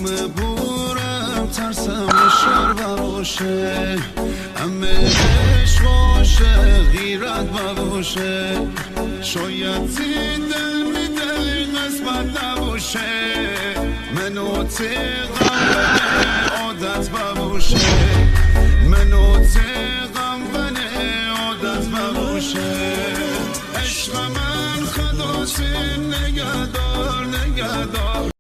همه بورم ترسم شر باشه، همه عشق باشه غیرت باشه، شاید دل می دل قسمت نباشه، منو تقم عادت باشه، منو تقم عادت باشه. عشق من خلاص نگهدار نگهدار.